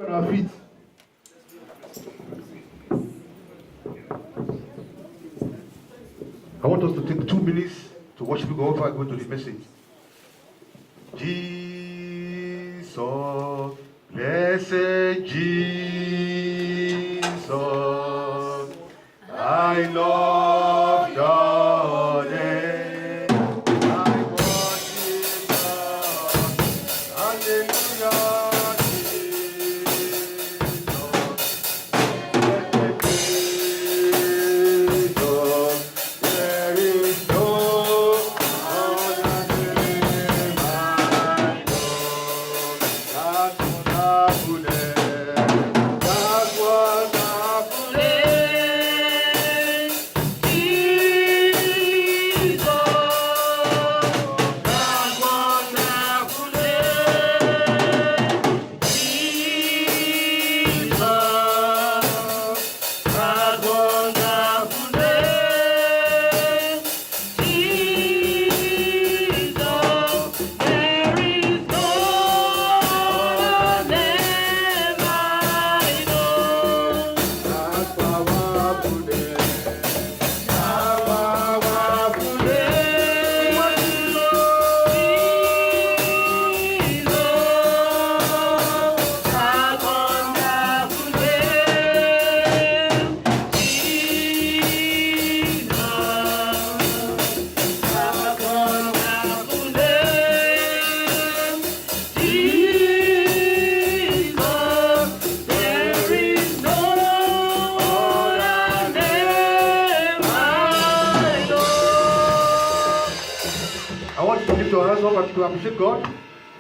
On our feet. I want us to take 2 minutes to worship God before I go to the message. Jesus, blessed Jesus, I love your name. I worship God. Hallelujah. To appreciate God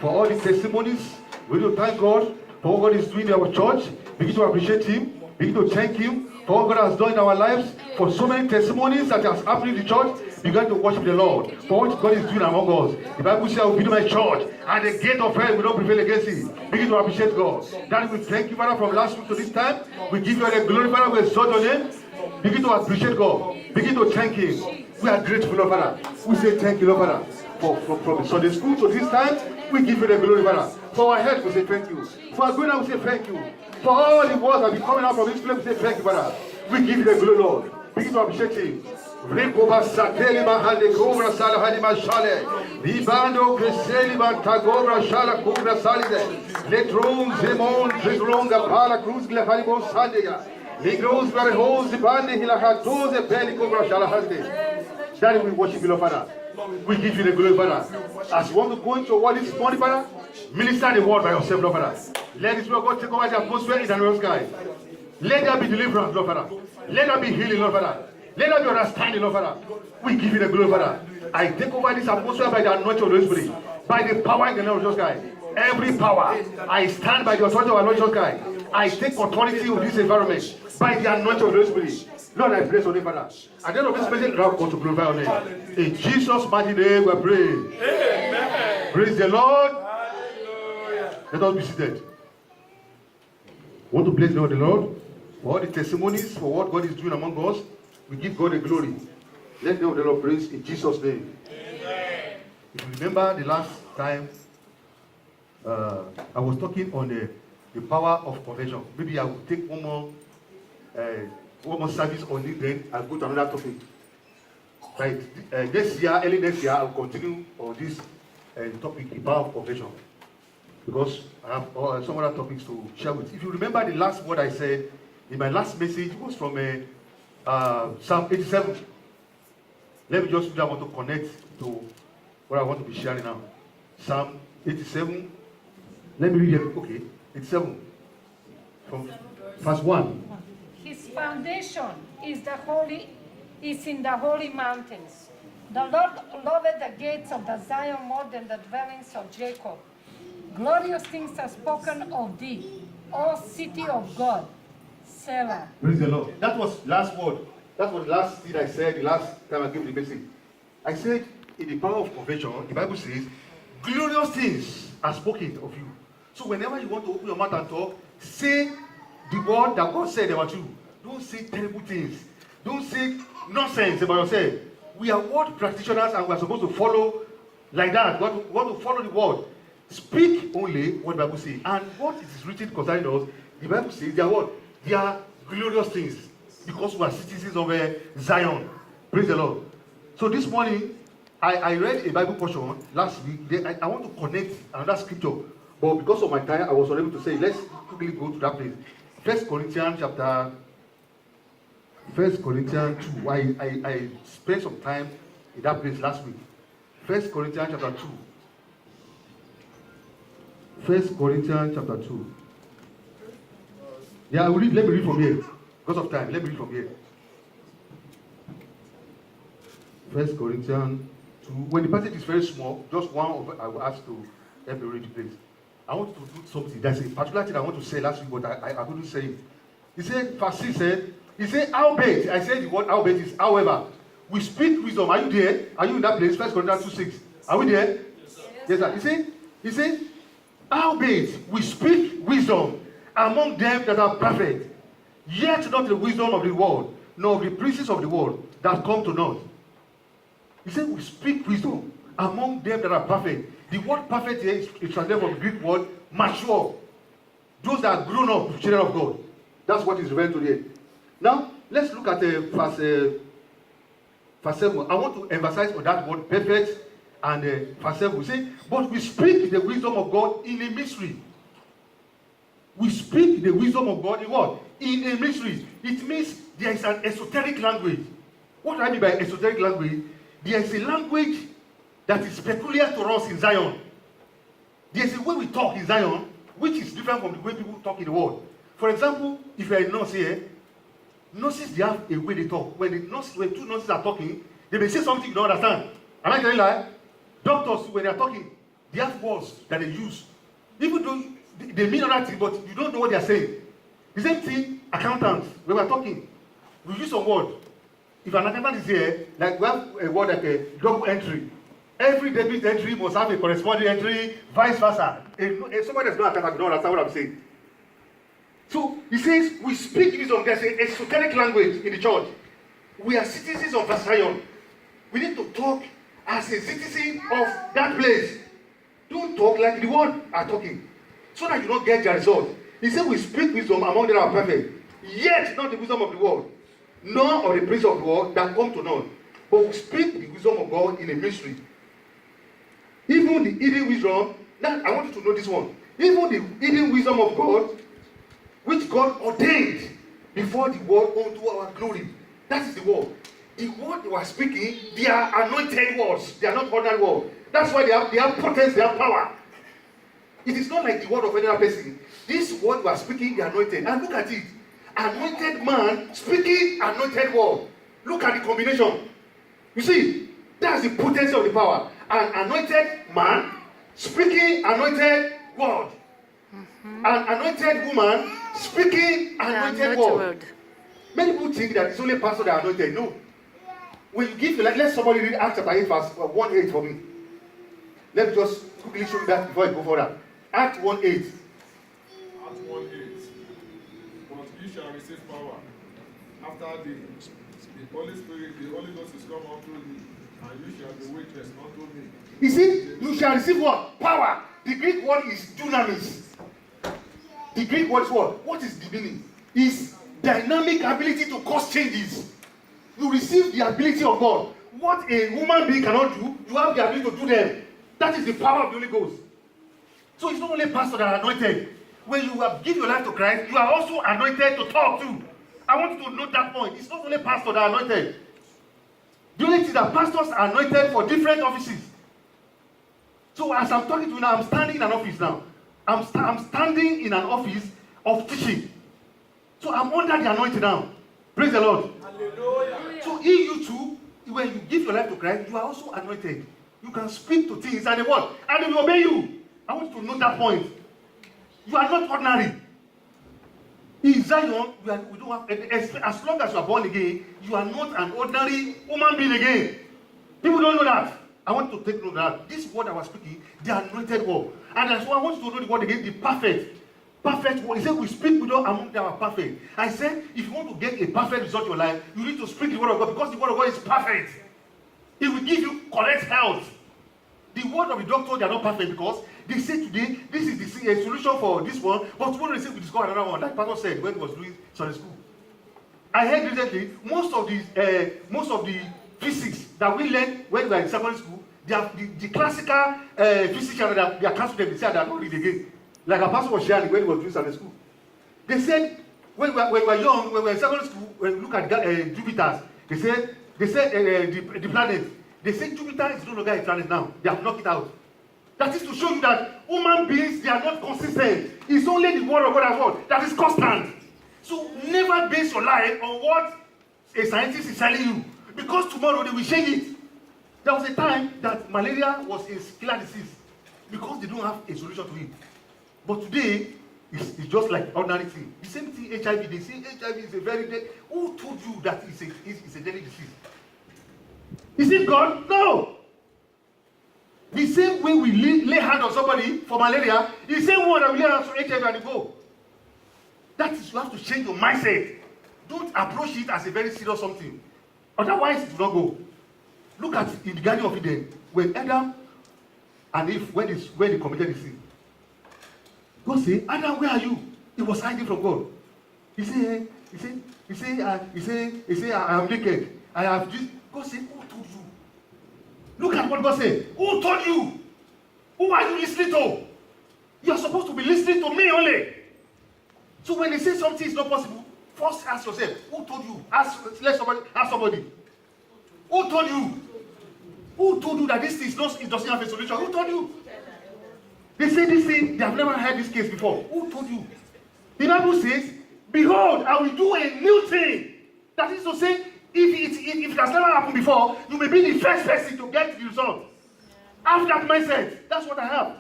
for all the testimonies. We need to thank God for what God is doing in our church. Begin to appreciate Him. Begin to thank Him for what God has done in our lives. For so many testimonies that has happened in the church. Begin to worship the Lord for what God is doing among us. The Bible says, I will build my church, and the gate of hell will not prevail against it. Begin to appreciate God. That we thank you, Father, from last week to this time. We give you all the glory, Father. We exalt your name. Begin to appreciate God. Begin to thank Him. We are grateful, Lord Father. We say thank you, Lord Father. From Sunday school to this time, we give you the glory, Father. For our health, we say thank you. For our going out, we say thank you. For all the words that be coming out from this place, we say thank you, Father. We give you the glory, Lord. Begin to appreciate Him. Daddy, we worship you, Lord Father. We give you the glory, Father. As you want to go into what this morning, Father, minister the word by yourself, Lord Father. Let this word God take over the atmosphere in the Lord's sky. Let there be deliverance, Lord Father. Let there be healing, Lord Father. Let there be understanding, Lord Father. We give you the glory, Father. I take over this atmosphere by the anointing of the Holy Spirit, by the power in the name of Jesus Christ. Every power, I stand by the authority of our Lord Jesus Christ. I take authority in this environment by the anointing of the Holy Spirit. Lord, I bless your name, Father. At the end of this message, God will to glorify your name. In Jesus' mighty name, we pray. Amen. Praise the Lord. Hallelujah. Let us be seated. We want to bless the name of the Lord for all the testimonies, for what God is doing among us. We give God the glory. Let the name of the Lord praise in Jesus' name. Amen. If you remember the last time, I was talking on the power of conversion. Maybe I will take one more service on it, then I'll go to another topic. Right. Next year, early next year, I'll continue on this topic, the power of conversion. Because I have some other topics to share with you. If you remember the last word I said in my last message was from Psalm 87. Let me just I want to connect to what I want to be sharing now. Psalm 87. Let me read it. Okay. 87. From verse 1. His foundation is in the holy mountains. The Lord loveth the gates of the Zion more than the dwellings of Jacob. Glorious things are spoken of thee, O city of God. Selah. Praise the Lord. That was last word. That was the last thing I said the last time I gave the message. I said, in the power of conversion, the Bible says, glorious things are spoken of you. So whenever you want to open your mouth and talk, say the word that God said about you. Don't say terrible things. Don't say nonsense about yourself. We are word practitioners and we are supposed to follow like that. We want to follow the word. speak only what the Bible says. And what is written concerning us, the Bible says they are what? They are glorious things. Because we are citizens of Zion. Praise the Lord. So this morning, I read a Bible portion last week. I want to connect another scripture. But because of my time, I was unable to say, let's quickly go to that place. 1 Corinthians 2. I spent some time in that place last week. 1 Corinthians chapter 2. 1 Corinthians chapter 2. Yeah, let me read from here. Because of time, let me read from here. 1 Corinthians 2. When the passage is very small, just one of I will ask to help me read the place. I want to do something. There's a particular thing I want to say last week, but I couldn't say it. He said, verse 6 said, he said, howbeit, I said the word howbeit is however. We speak wisdom. Are you there? Are you in that place? 1 Corinthians 2:6. Are we there? Yes, sir. He said, howbeit, we speak wisdom among them that are perfect, yet not the wisdom of the world, nor of the princes of the world that come to naught. He said, we speak wisdom among them that are perfect. The word perfect here is translated from the Greek word mature. Those that are grown up, children of God. That's what is referring to here. Now, let's look at verse 7. I want to emphasize on that word perfect and verse 7. We say, but we speak the wisdom of God in a mystery. We speak the wisdom of God in what? In a mystery. It means there is an esoteric language. What do I mean by esoteric language? There is a language that is peculiar to us in Zion. There is a way we talk in Zion which is different from the way people talk in the world. For example, if you are a nurse here, nurses, they have a way they talk. When two nurses are talking, they may say something you don't understand. Am I telling you lie? Doctors, when they are talking, they have words that they use. Even though they mean other things, but you don't know what they are saying. The same thing, accountants, when we are talking, we use some word. If an accountant is here, like we have a word like a double entry. Every debit entry must have a corresponding entry, vice versa. If somebody that's not accountant, you don't understand what I'm saying. So he says, we speak wisdom. There's an esoteric language in the church. We are citizens of Zion. We need to talk as a citizen of that place. Don't talk like the world are talking, so that you don't get the result. He said, we speak wisdom among them that are perfect, yet not the wisdom of the world, nor of the prince of the world that come to naught. But we speak the wisdom of God in a mystery. Even the hidden wisdom, now I want you to know this one. Even the hidden wisdom of God, which God ordained before the world unto our glory. That is the word. The word they were speaking, they are anointed words. They are not ordinary words. That's why they have potency, they have power. It is not like the word of any other person. This word we are speaking, they are anointed. And look at it. Anointed man speaking anointed word. Look at the combination. You see, that's the potency of the power. An anointed man speaking anointed word. An anointed woman speaking anointed word. Many people think that it's only pastor that are anointed. No. When you give, let somebody read Acts chapter 8 verse 1:8 for me. Let me just quickly show you that before I go further. Acts 1:8. Acts 1:8. But ye shall receive power after the Holy Spirit, the Holy Ghost is come unto you, and you shall be witness unto me. You see, you shall receive what? Power. The Greek word is dunamis. The Greek word is what? What is the meaning? Is dynamic ability to cause changes. You receive the ability of God. What a human being cannot do, you have the ability to do them. That is the power of the Holy Ghost. So it's not only pastors that are anointed. When you have given your life to Christ, you are also anointed to talk to. I want you to note that point. It's not only pastors that are anointed. The only thing is that pastors are anointed for different offices. So as I'm talking to you now, I'm standing in an office now. I'm standing in an office of teaching. So I'm under the anointing now. Praise the Lord. Hallelujah. So in you too, when you give your life to Christ, you are also anointed. You can speak to things and the word, and they will obey you. I want you to note that point. You are not ordinary. In Zion, we don't have, as long as you are born again, you are not an ordinary human being again. People don't know that. I want to take note of that. This word I was speaking, the anointed word. And that's why I want you to know the word again, the perfect. Perfect word. He said, we speak with them among them are perfect. I said, if you want to get a perfect result in your life, you need to speak the word of God, because the word of God is perfect. It will give you correct health. The word of the doctor, they are not perfect because They say today, this is the solution for this one, but tomorrow they say we discover another one, like Pastor said when he was doing Sunday school. I heard recently, most of the physics that we learned when we were in secondary school, the classical physics that they are canceled them, they say they are not read again. Like a pastor was sharing when he was doing Sunday school. They said, when we were young, when we were in secondary school, when we look at Jupiter, they said the planet, they say Jupiter is no longer a planet now. They have knocked it out. That is to show you that human beings, they are not consistent. It's only the word of God as well that is constant. So never base your life on what a scientist is telling you, because tomorrow they will change it. There was a time that malaria was a killer disease because they don't have a solution to it. But today, it's just like ordinary thing. The same thing, HIV. They say HIV is a very deadly. Who told you that it's a deadly disease? Is it God? No. The same way we lay hand on somebody for malaria, the same one that we lay hands on HIV and go. That is, you have to change your mindset. Don't approach it as a very serious something. Otherwise, it will not go. Look at in the Garden of Eden, when Adam and Eve, when they committed the sin. God said, Adam, where are you? He was hiding from God. He said, I am naked. I have this. God said, who told you? Look at what God said. Who told you? Who are you listening to? You are supposed to be listening to me only. So when they say something is not possible, first ask yourself, who told you? Ask somebody. Who told you? Who told you that this thing it doesn't have a solution? Who told you? They say this thing, they have never heard this case before. Who told you? The Bible says, behold, I will do a new thing. That is to say, if it has never happened before, you may be the first person to get the result. Have that mindset. That's what I have.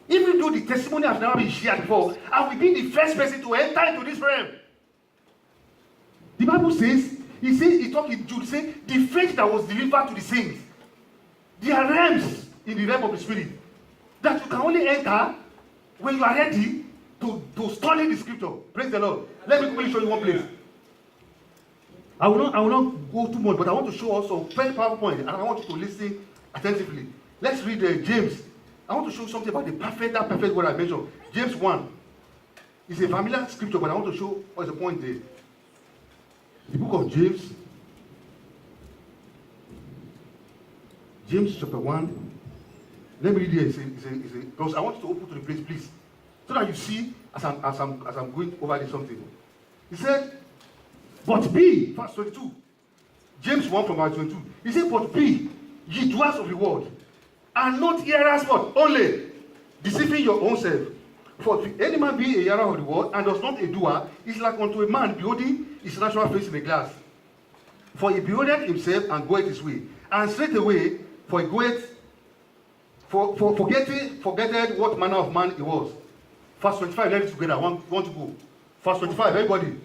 Even though the testimony has never been shared before, I will be the first person to enter into this realm. The Bible says, he talked in Jude, say, the faith that was delivered to the saints. There are realms in the realm of the spirit that you can only enter when you are ready to study the scripture. Praise the Lord. Let me quickly show you one place. I will not go too much, but I want to show also a very powerful point, and I want you to listen attentively. Let's read James. I want to show something about that perfect word I mentioned. James 1. It's a familiar scripture, but I want to show what's the point there. The book of James. James chapter 1. Let me read here. Because I want you to open to the place, please. So that you see as I'm going over this something. He said, but be, verse 22. James 1 from verse 22. He said, but be ye doers of the word, and not hearers but only, deceiving your own self. For if any man be a hearer of the word, and does not a doer, is like unto a man beholding his natural face in a glass. For he beholdeth himself and goeth his way, and straightway, for he goeth, forgetteth what manner of man he was. Verse 25, let it together. Want to go. Verse 25, everybody.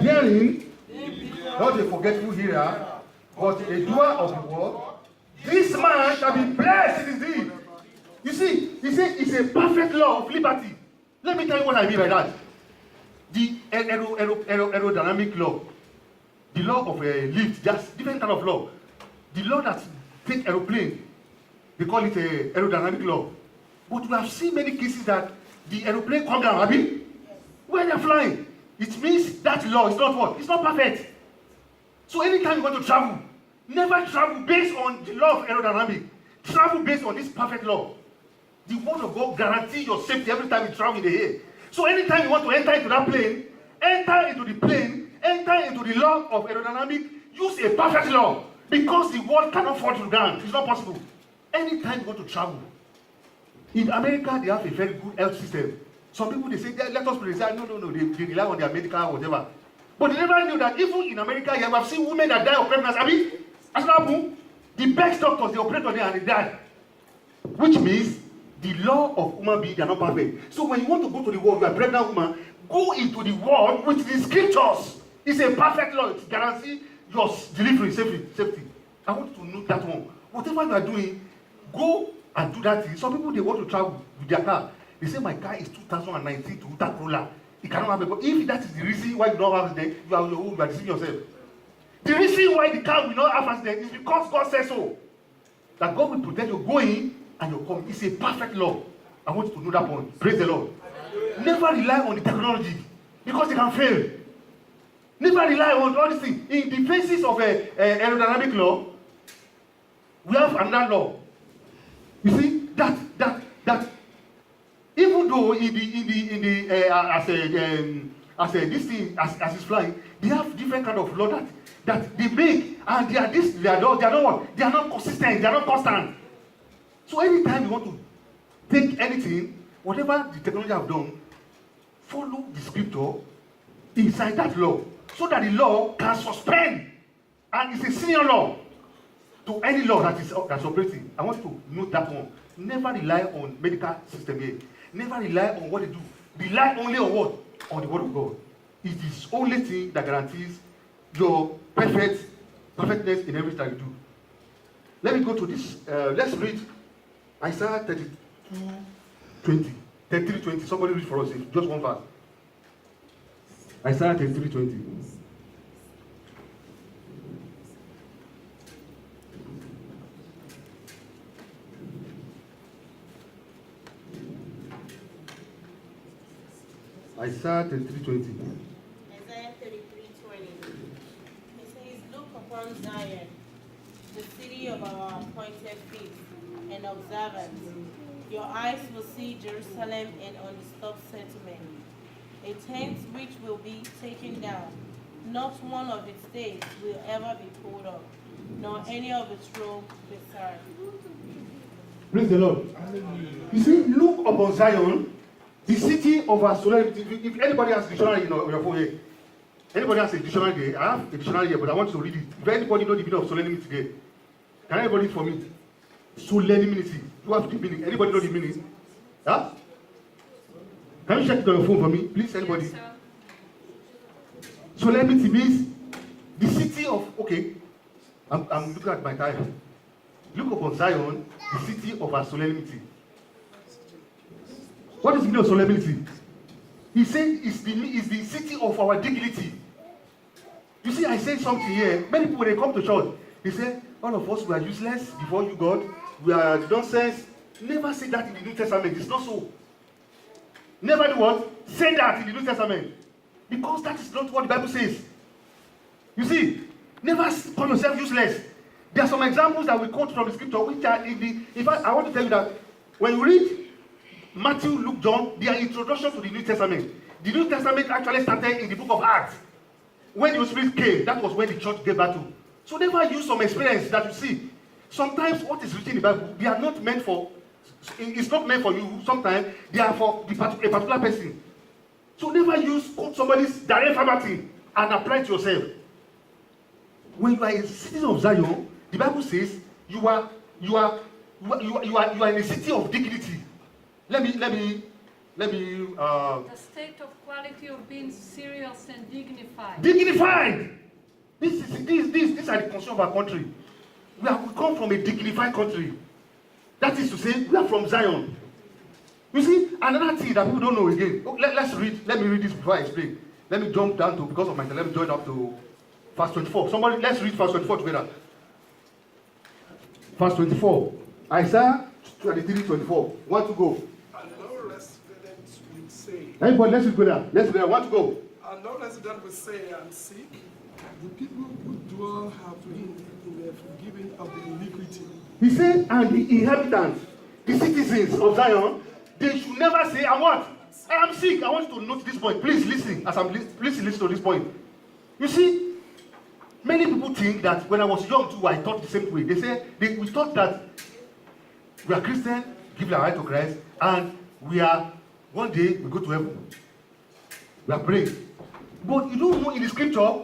Hearing, not a forgetful hearer, but a doer of the word, this man shall be blessed in his deed. You see, he said it's a perfect law of liberty. Let me tell you what I mean by that. The aerodynamic law, the law of a lift, just different kind of law. The law that take aeroplane, they call it a aerodynamic law. But we have seen many cases that the aeroplane come down, Abby, when they're flying. It means that law is not what? It's not perfect. So anytime you want to travel, never travel based on the law of aerodynamics. Travel based on this perfect law. The word of God guarantees your safety every time you travel in the air. So anytime you want to enter into that plane, enter into the plane, enter into the law of aerodynamics, use a perfect law. Because the world cannot fall to the ground. It's not possible. Anytime you want to travel. In America, they have a very good health system. Some people, they say, let us pray. They say, no. They rely on their medical or whatever. But they never knew that even in America, you have seen women that die of pregnancy. I mean, as an the best doctors, they operate on them and they die. Which means the law of human being, they are not perfect. So when you want to go to the world, you are a pregnant woman, go into the world with the scriptures. It's a perfect law. It guarantees your delivery, safety. I want you to know that one. Whatever you are doing, go and do that thing. Some people, they want to travel with their car. They say, my car is 2019 Toyota Corolla. It cannot have a. If that is the reason why you don't have it, then you are deceiving yourself. The reason why the car will not have accident is because God says so. That God will protect your going and your coming. It's a perfect law. I want you to know that point. Praise the Lord. Never rely on the technology because they can fail. Never rely on all these things. In the basis of aerodynamic law, we have another law. You see that even though as it's flying, they have different kind of law that they make, and they are not consistent, they are not constant. So anytime you want to take anything, whatever the technology have done, follow the scripture inside that law, so that the law can suspend, and it's a senior law to any law that's operating. I want you to note that one. Never rely on medical system here. Never rely on what they do. Rely only on what? On the word of God. It is the only thing that guarantees your perfectness in everything that you do. Let me go to this. Let's read Isaiah 33:20. Somebody read for us, just one verse. Isaiah 33:20. Isaiah 33:20. Isaiah 33:20. It says, "Look upon Zion, the city of our appointed feast and observance. Your eyes will see Jerusalem an undisturbed settlement, a tent which will be taken down. Not one of its days will ever be pulled up, nor any of its robe beside." Praise the Lord. You see, look upon Zion, the city of our solemnity. If anybody has a dictionary in your phone here, anybody has a dictionary there, I have a dictionary here, but I want you to read it. If anybody knows the meaning of solemnity today, can anybody read for me? Solemnity. You have the meaning. Anybody know the meaning? Huh? Can you check it on your phone for me, please? Anybody? Yes, Solemnity means the city of. Okay, I'm looking at my time. Look upon Zion, the city of our solemnity. What is the meaning of solemnity? He said it's the city of our dignity. You see, I say something here. Many people, when they come to church, they say, all of us, we are useless before you, God. We are nonsense. Never say that in the New Testament. It's not so. Never do what? Say that in the New Testament. Because that is not what the Bible says. You see, never call yourself useless. There are some examples that we quote from the scripture, which are in fact, I want to tell you that when you read Matthew, Luke, John, they are introduction to the New Testament. The New Testament actually started in the book of Acts. When the Holy Spirit came, that was when the church gave battle. So never use some experience that you see. Sometimes what is written in the Bible, they are not meant for, it's not meant for you. Sometimes they are for a particular person. So never quote somebody's direct verbatim and apply it to yourself. When you are a citizen of Zion, the Bible says you are in a city of dignity. Let me. The state of quality of being serious and dignified. Dignified. These are the concerns of our country. We come from a dignified country. That is to say, we are from Zion. You see, another thing that people don't know again. Let's read. Let me read this before I explain. Let me jump down to, because of my time, let me join up to verse 24. Somebody, let's read verse 24 together. Verse 24. Isaiah 23:24. Want to go? And no resident will say. Everybody, let's go there. Let's go there. Want to go? And no resident will say, "I am sick." The people who dwell have been in the forgiving of the iniquity. He said, and the inhabitants, the citizens of Zion, they should never say, "I'm what? I am sick." I want you to note this point. Please listen. Please listen to this point. You see, many people think that when I was young too, I thought the same way. We thought that we are Christian, give our life to Christ, and one day we go to heaven. We are praying. But you don't know in the scripture,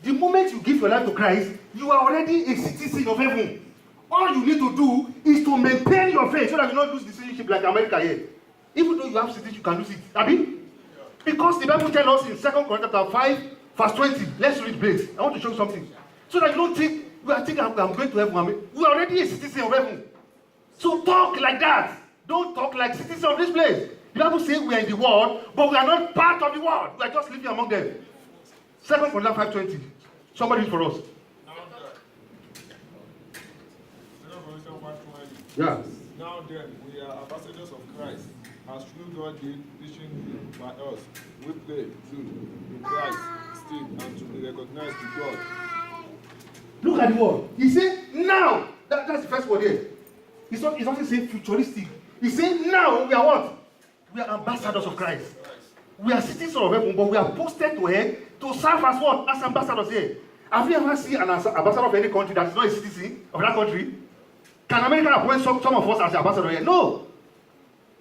the moment you give your life to Christ, you are already a citizen of heaven. All you need to do is to maintain your faith so that you don't lose the citizenship like America here. Even though you have citizenship, you can lose it. Abi? Because the Bible tells us in 2 Corinthians 5, verse 20. Let's read, please. I want to show you something. So that you don't think, I'm going to heaven. We are already a citizen of heaven. So talk like that. Don't talk like citizens of this place. The Bible says we are in the world, but we are not part of the world. We are just living among them. 2 Corinthians 5:20. Somebody read for us. Yeah. Now then, we are ambassadors of Christ, as through God did teaching you by us. We pray too in Christ still and to be recognized to God. Look at the word. He said, now. That's the first word here. It's not saying futuristic. He said, now we are what? We are ambassadors of Christ. We are citizens of heaven, but we are posted to here to serve as what? As ambassadors here. Have you ever seen an ambassador of any country that is not a citizen of that country? Can America appoint some of us as ambassador here? No.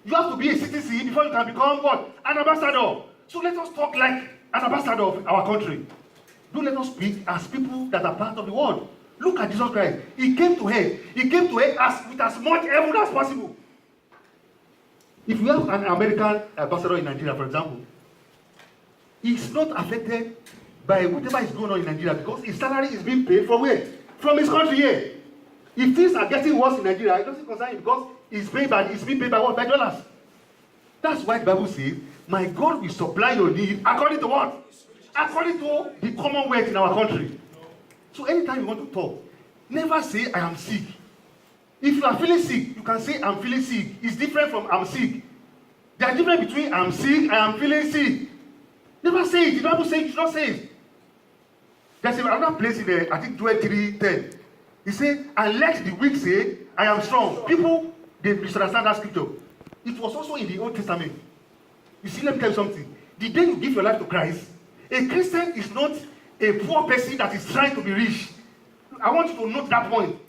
You have to be a citizen before you can become what? An ambassador. So let us talk like an ambassador of our country. Don't let us speak as people that are part of the world. Look at Jesus Christ. He came to earth. He came to earth with as much heaven as possible. If you have an American ambassador in Nigeria, for example, he's not affected by whatever is going on in Nigeria because his salary is being paid from where? From his country here. If things are getting worse in Nigeria, it doesn't concern him because he's being paid by what? By dollars. That's why the Bible says, my God will supply your need according to what? According to the commonwealth in our country. So anytime you want to talk, never say, I am sick. If you are feeling sick, you can say, I'm feeling sick. It's different from I'm sick. There are difference between I'm sick and I'm feeling sick. Never say it. The Bible says you should not say it. There's another place in there, I think Joel 3:10. He said, and let the weak say, I am strong. People, they misunderstand that scripture. It was also in the Old Testament. You see, let me tell you something. The day you give your life to Christ, a Christian is not a poor person that is trying to be rich. I want you to note that point.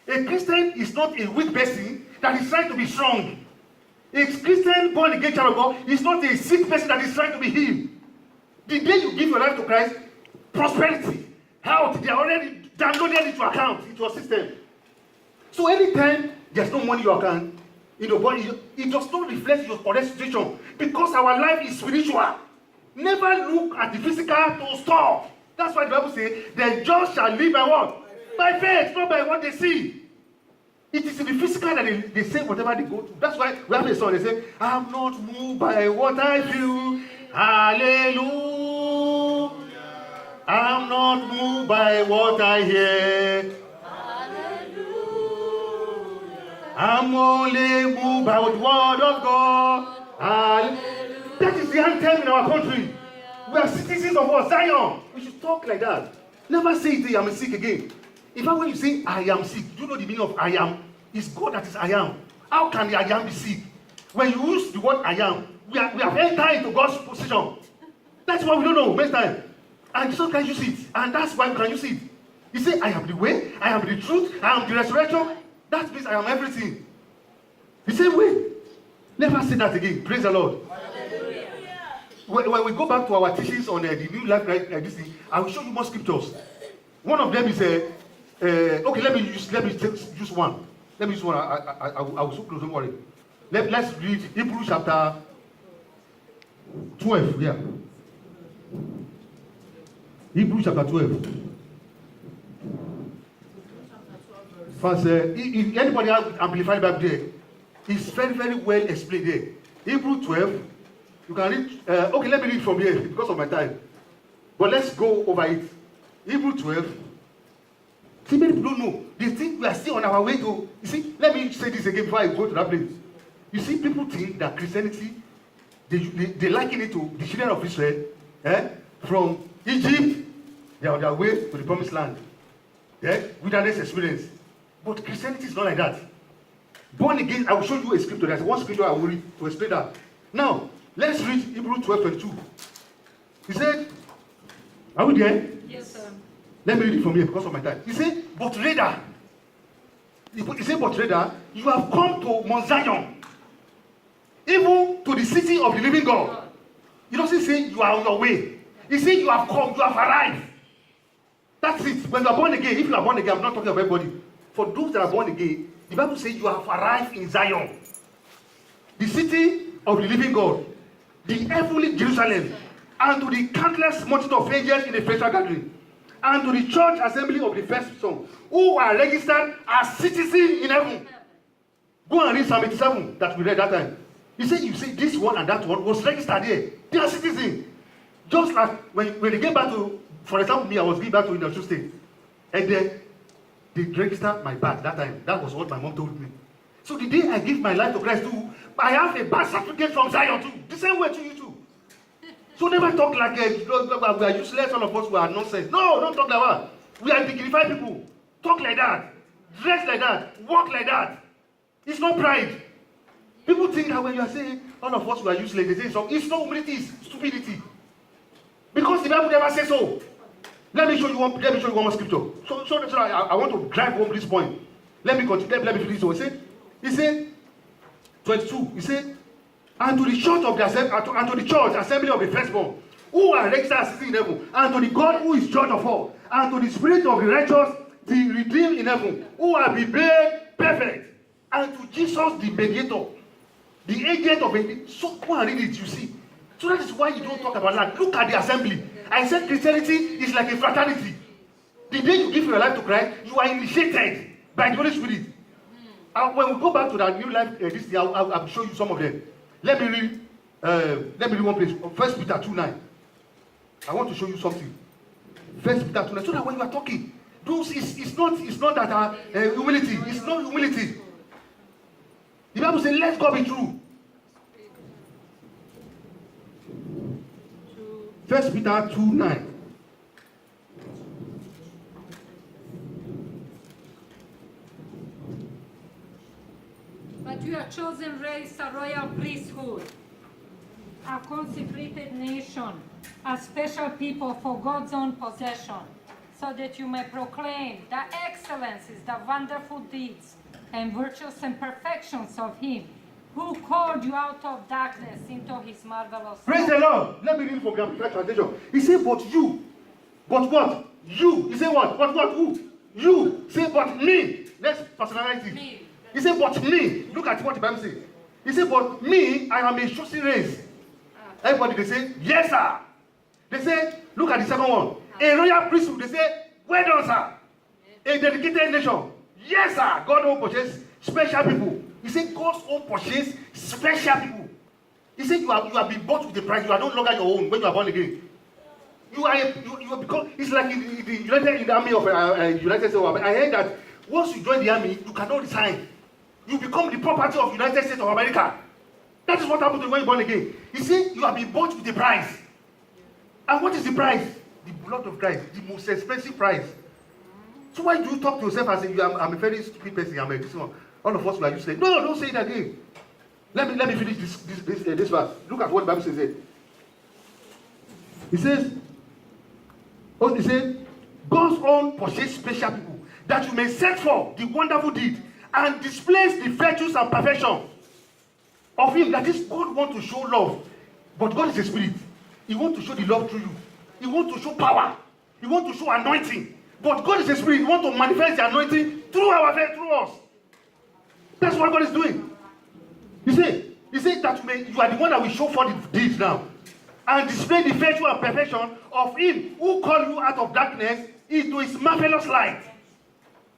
A Christian is not a weak person that is trying to be strong. A Christian born again child of God is not a sick person that is trying to be healed. The day you give your life to Christ, prosperity, health, they are already downloaded into your account, into your system. So anytime there's no money in your account, in your body, it does not reflect your current situation because our life is spiritual. Never look at the physical to stop. That's why the Bible says, the just shall live by what? By faith, not by what they see. It is in the physical that they say whatever they go to. That's why we have a song, they say, I'm not moved by what I feel. Hallelujah. I'm not moved by what I hear. Hallelujah. I'm only moved by the word of God. Hallelujah. That is the anthem in our country. We are citizens of what? Zion. We should talk like that. Never say it, I am sick again. In fact, when you say I am sick, do you know the meaning of I am? It's God that is I am. How can the I am be sick? When you use the word I am, we have entered into God's position. That's why we don't know next time. And Jesus can use it. And that's why we can use it. He said, I am the way, I am the truth, I am the resurrection. That means I am everything. The same way. Never say that again. Praise the Lord. When we go back to our teachings on the new life like this thing, I will show you more scriptures. One of them is okay. Let me use one. Let me use one. I will so close. Don't worry. Let's read Hebrews chapter 12. Yeah. Hebrews chapter 12. First, if anybody has amplified Bible there, it's very, very well explained there. Hebrews 12. You can read. Okay, let me read from here because of my time. But let's go over it. Hebrews 12. See, many people don't know. They think we are still on our way to. You see, let me say this again before I go to that place. You see, people think that Christianity, they liken it to the children of Israel. From Egypt, they are on their way to the promised land. Wilderness experience. But Christianity is not like that. Born again, I will show you a scripture. There's one scripture I will read to explain that. Now, let's read Hebrews 12:22. He said, are we there? Yes, sir. Let me read it from here because of my time. He said, but rather, you have come to Mount Zion, even to the city of the living God. He doesn't say you are on your way. He said you have come, you have arrived. That's it. When you are born again, if you are born again, I'm not talking about everybody. For those that are born again, the Bible says you have arrived in Zion, the city of the living God, the heavenly Jerusalem, and to the countless multitude of angels in the special gathering, and to the church assembly of the first son, who are registered as citizens in heaven. Go and read Psalm 87 that we read that time. You see this one and that one was registered here. They are citizens. Just like when they came back to, for example, me, I was going back to Industrial State, and then they registered my birth that time. That was what my mom told me. So the day I give my life to Christ too, I have a birth certificate from Zion too. The same way to you too. So never talk like we are useless, all of us, we are nonsense. No, don't talk like that. We are dignified people. Talk like that. Dress like that. Walk like that. It's not pride. People think that when you are saying all of us we are useless, they say so. It's not humility, it's stupidity. Because the Bible never says so. Let me show you one more scripture. So I want to drive home this point. Let me continue. Let me finish. So he said, 22. He said, and to the church of the assembly of the firstborn, who are registered as in heaven, and to the God who is judge of all, and to the spirit of the righteous, the redeemed in heaven, who are be made perfect, and to Jesus the mediator, the agent of it. So go and read it, you see. So that is why you don't talk about that. Look at the assembly. I said Christianity is like a fraternity. The day you give your life to Christ, you are initiated by the Holy Spirit. And when we go back to that new life, this year, I'll show you some of them. Let me read one place. 1 Peter 2:9. I want to show you something. 1 Peter 2:9. So that when you are talking, it's not that humility. It's not humility. The Bible says, let God be true. 1 Peter 2:9. But you are chosen race, a royal priesthood, a consecrated nation, a special people for God's own possession, so that you may proclaim the excellencies, the wonderful deeds, and virtues and perfections of Him who called you out of darkness into His marvelous Praise light. the Lord. Let me read from the Amplified translation. He said, but you. But what? You. He said what? But what? Who? You. Say, but me. Let's personalize it. Me. He said, but me. Look at what the Bible says. He said, but me, I am a chosen race. Everybody, they say, yes, sir. They say, look at the second one. A royal priesthood. They say, well done, sir. A dedicated nation. Yes, sir. God will purchase special people. He said, God's own purchase special people. He said, you have been bought with a price. You are no longer your own when you are born again. You are become. It's like in the army of United States of America. I heard that once you join the army, you cannot resign. You become the property of United States of America. That is what happened to you when you born again. He said, you have been bought with a price. And what is the price? The blood of Christ, the most expensive price. So why do you talk to yourself as if I'm a very stupid person? I'm a this one. All of us are used to say, no, don't say it again. Let me finish this verse. Look at what the Bible says here. It says, God's own purchase special people, that you may set forth the wonderful deed and displays the virtues and perfection of Him. That is, God wants to show love, but God is a spirit. He wants to show the love through you. He wants to show power. He wants to show anointing. But God is a spirit. He wants to manifest the anointing through us. That's what God is doing. He said that you are the one that will show forth the deeds now and display the virtue and perfection of Him who called you out of darkness into His marvelous light.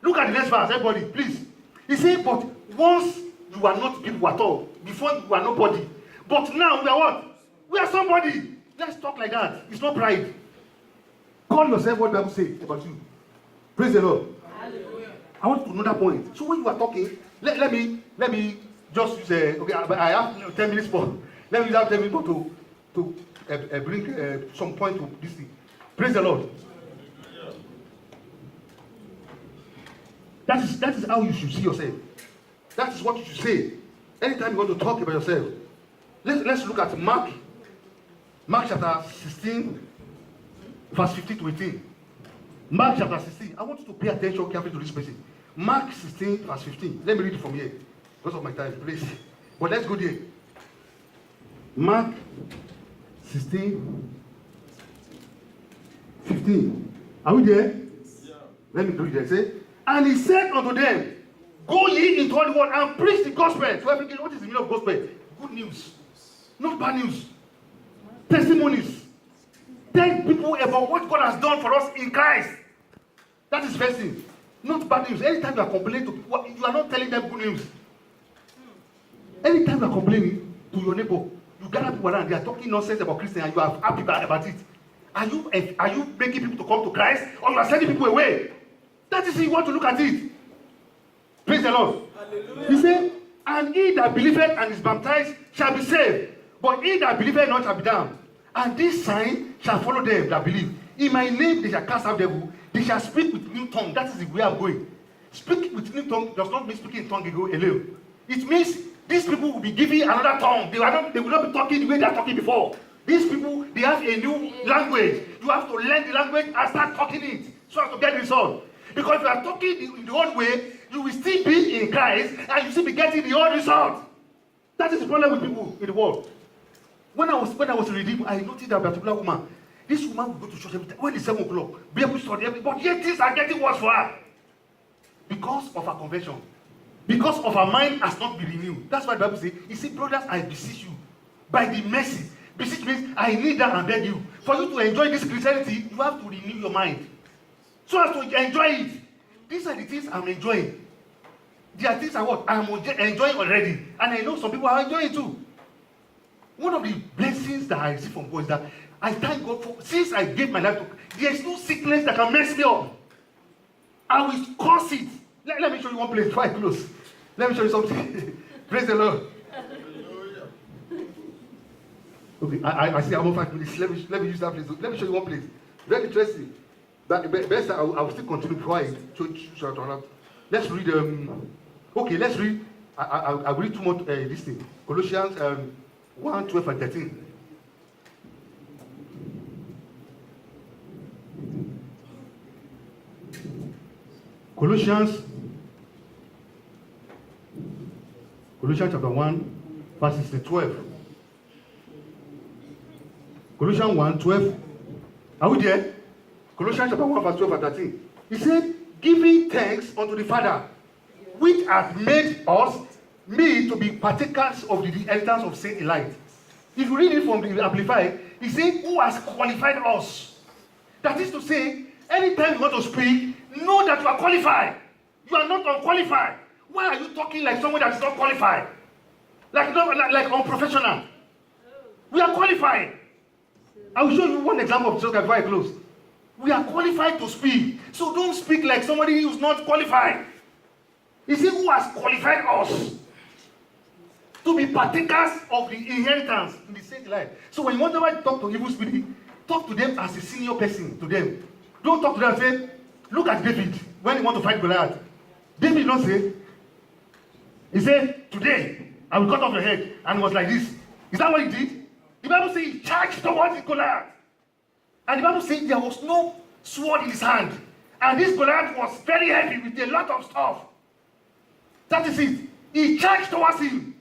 Look at the next verse, everybody, please. He said, but once you are not people at all, before you are nobody, but now we are what? We are somebody. Let's talk like that. It's not pride. Call yourself what the Bible says about you. Praise the Lord. Hallelujah. I want to know that point. So when you are talking, let me just use okay. I have 10 minutes more. Let me use that 10 minutes more to bring some point to this thing. Praise the Lord. That is how you should see yourself. That is what you should say. Anytime you want to talk about yourself. Let's look at Mark chapter 16, verse 15 to 18. Mark chapter 16. I want you to pay attention carefully to this person. Mark 16, verse 15. Let me read it from here. Because of my time, please. But let's go there. Mark 16, 15. Are we there? Yeah. Let me read it. Say, and he said unto them, go ye into all the world and preach the gospel. So everything, what is the meaning of gospel? Good news. Not bad news. Testimonies. Tell people about what God has done for us in Christ. That is first thing. Not bad news. Anytime you are complaining to people, you are not telling them good news. Anytime you are complaining to your neighbor, you gather people around, they are talking nonsense about Christians and you are happy about it. Are you making people to come to Christ or you are sending people away? That is how you want to look at it. Praise the Lord. He said, and he that believeth and is baptized shall be saved, but he that believeth not shall be damned. And this sign shall follow them that believe. In my name they shall cast out devil, they shall speak with new tongue. That is the way I'm going. Speak with new tongue does not mean speaking in tongue alone. It means these people will be giving another tongue. They will not be talking the way they are talking before. These people, they have a new language. You have to learn the language and start talking it so as to get the result. Because if you are talking in the old way, you will still be in Christ and you still be getting the old result. That is the problem with people in the world. When I was reading, I noticed that a particular woman. This woman will go to church every time. When it's 7 o'clock, be able to study everything. But yet things are getting worse for her. Because of her conversion. Because of her mind has not been renewed. That's why the Bible says, you see, brothers, I beseech you, by the mercy. Beseech means I need that and beg you. For you to enjoy this Christianity, you have to renew your mind. So as to enjoy it. These are the things I'm enjoying. There are things I'm enjoying already. And I know some people are enjoying it too. One of the blessings that I receive from God is that I thank God for, since I gave my life to, there is no sickness that can mess me up. I will curse it. Let me show you one place before I close. Let me show you something. Praise the Lord. Okay, I see I'm on 5 minutes. Let me use that place. Let me show you one place. Very interesting. But best I will still continue before I show out. Let's read. Okay, let's read. I will read two more. This thing. Colossians 1, 12 and 13. Colossians chapter 1, verses 12. Colossians 1, 12. Are we there? Colossians chapter 1, verse 12 and 13. He said, giving thanks unto the Father, which hath made us me to be partakers of the inheritance of saints in light. If you read it from the Amplified, he said, who has qualified us? That is to say, anytime you want to speak, know that you are qualified. You are not unqualified. Why are you talking like someone that is not qualified? Like unprofessional. We are qualified. I will show you one example of just before I close. We are qualified to speak. So don't speak like somebody who is not qualified. He said, who has qualified us to be partakers of the inheritance in the saints' life. So when you want to talk to evil spirit, talk to them as a senior person to them. Don't talk to them and say, look at David when he want to fight Goliath. David did not say, he said, today I will cut off your head. And it was like this. Is that what he did? The Bible says he charged towards Goliath. And the Bible says there was no sword in his hand. And this Goliath was very heavy with a lot of stuff. That is it. He charged towards him.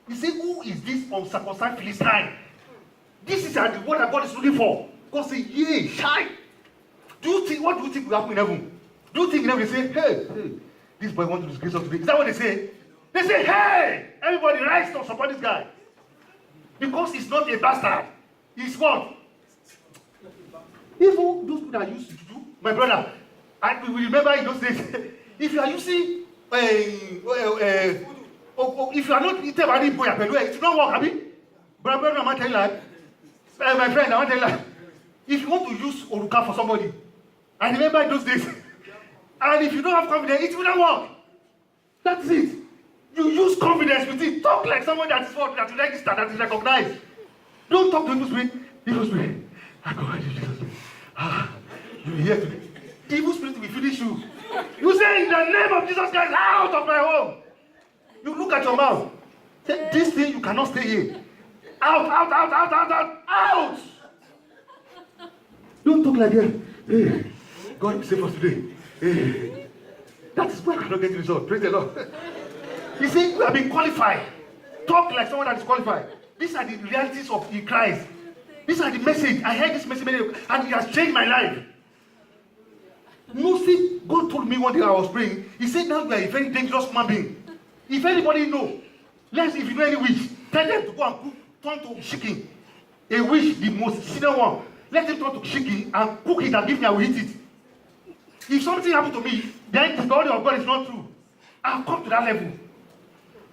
He said, who is this uncircumcised Philistine? This is the word that God is looking for. God said, yea, shy. What do you think will happen in heaven? Do you think in heaven they say, hey, this boy wants to disgrace us today? Is that what they say? They say, hey, everybody rise to support this guy. Because he's not a bastard. He's what? Even those people that used to do, my brother, I will remember in those days, if you are using, if you are not eating any boy, it will not work, Abi. Brother, I want to tell you like, my friend, I want to tell you like, if you want to use Oruka for somebody, I remember in those days, and if you don't have confidence, it will not work. That's it. You use confidence with it. Talk like someone that is what, that is registered, that is recognized. Don't talk to evil spirit. Evil spirit, I command you, Jesus. You will hear today. Evil spirit will finish you. You say, in the name of Jesus Christ, out of my home. You look at your mouth. Say, this thing, you cannot stay here. Out, out, out, out, out, out, out. Don't talk like that. Hey, God will save us today. Hey. That is why I cannot get the result. Praise the Lord. He said, you have been qualified. Talk like someone that is qualified. These are the realities of in Christ. These are the message. I heard this message and it has changed my life. Mostly, God told me one day I was praying. He said, now you are a very dangerous human being. If anybody know, if you know any witch, tell them to go and turn to chicken. A witch, the most senior one. Let him turn to chicken and cook it and give me, I will eat it. If something happens to me, then the story of God is not true. I'll come to that level.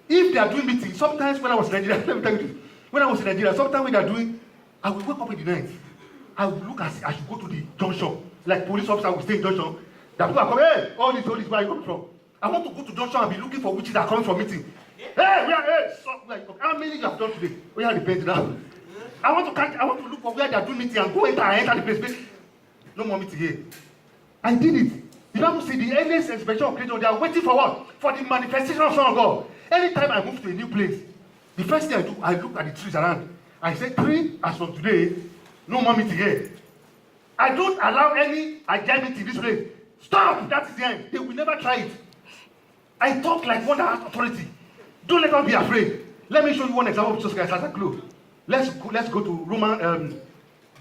If they are doing meetings, sometimes when I was in Nigeria, let me tell you this. When I was in Nigeria, sometimes when they are doing, I will wake up in the night. I will look as I should go to the junction. Like police officer will stay in junction. That people are coming, hey, all this, where are you coming from? I want to go to junction and be looking for witches that are coming for meeting. Hey, stop, where you come? How many you have done today? Where are the repent now? I want to look for where they are doing meeting and go enter the place. No more meeting here. I did it. The Bible says the earliest expression of creation, they are waiting for what? For the manifestation of Son of God. Anytime I move to a new place, the first thing I do, I look at the trees around. I say, tree, as from today, no more meeting here. I don't allow any agility in this place. Stop! That is the end. They will never try it. I talk like one that has authority. Don't let us be afraid. Let me show you one example of Jesus Christ as I close. Let's go to Roman.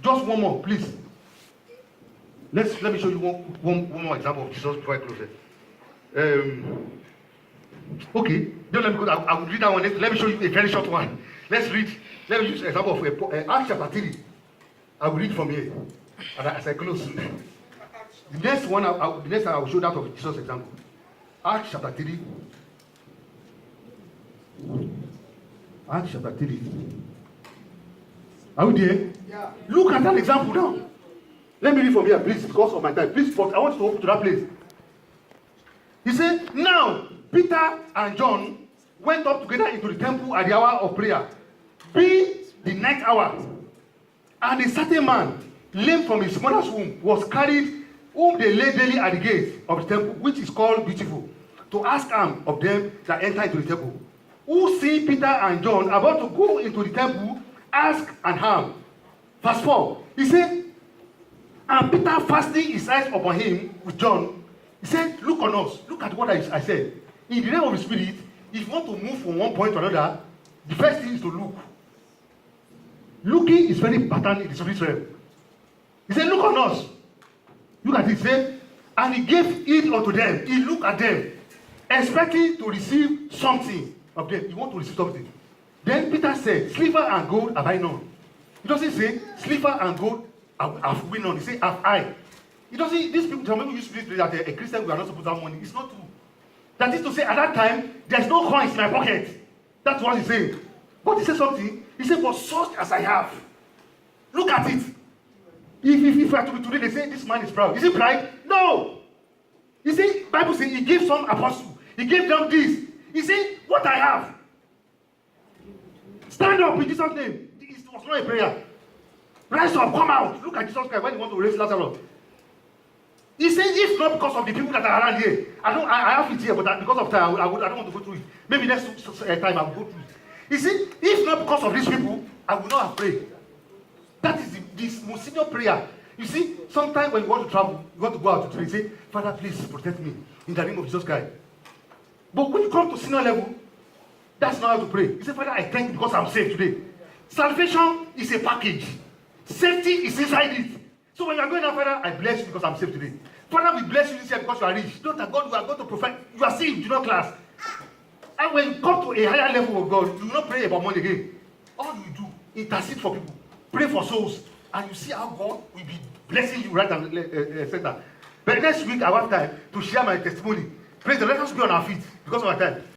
Just one more, please. Let me show you one more example of Jesus before I close it. Okay, don't let me go. I will read that one. Let me show you a very short one. Let me use an example of Acts chapter 3. I will read from here. And as I close, the next one, I will show that of Jesus example. Acts chapter 3. Acts chapter 3. Are we there? Yeah. Look at that example now. Let me read from here, please, because of my time. Please, but I want you to open to that place. He said, now Peter and John went up together into the temple at the hour of prayer, being the ninth hour. And a certain man, lame from his mother's womb, was carried, whom they laid daily at the gate of the temple, which is called Beautiful, to ask alms of them that enter into the temple. Who see Peter and John about to go into the temple, ask an alms. Verse 4, he said, and Peter, fastening his eyes upon him with John, he said, look on us. Look at what I said. In the name of the Spirit, if you want to move from one point to another, the first thing is to look. Looking is very important in the spirit realm. He said, look on us. Look at it. He said, and he gave it unto them. He looked at them, expecting to receive something of them. He want to receive something. Then Peter said, silver and gold have I none. He doesn't say, silver and gold have we none. He said, have I. He doesn't, these people, some people use this that a Christian, we are not supposed to have money. It's not true. That is to say, at that time, there's no coins in my pocket. That's what he's saying. But he said something. He said, for such as I have. Look at it. If I have to be today, they say, this man is proud. Is he pride? No. You see, Bible says he gave some apostles. He gave them this. He said, what I have. Stand up in Jesus' name. It was not a prayer. Rise up, come out. Look at Jesus Christ when he wants to raise Lazarus. He said, if not because of the people that are around here, I have it here, but because of time, I don't want to go through it. Maybe next time I will go through it. He said, if not because of these people, I will not have prayed. That is the most senior prayer. You see, sometimes when you want to travel, you want to go out to pray, say, Father, please protect me in the name of Jesus Christ. But when you come to senior level, that's not how to pray. You say, Father, I thank you because I'm saved today. Salvation is a package. Safety is inside it. So when you are going out, Father, I bless you because I'm saved today. Father, we bless you this year because you are rich. Not that God, you are going to provide. You are saved, you do not class. And when you come to a higher level of God, you will not pray about money again. All you do, intercede for people, pray for souls, and you see how God will be blessing you right and center. But next week, I have time to share my testimony. Praise the Lord. Let us be on our feet because of our time.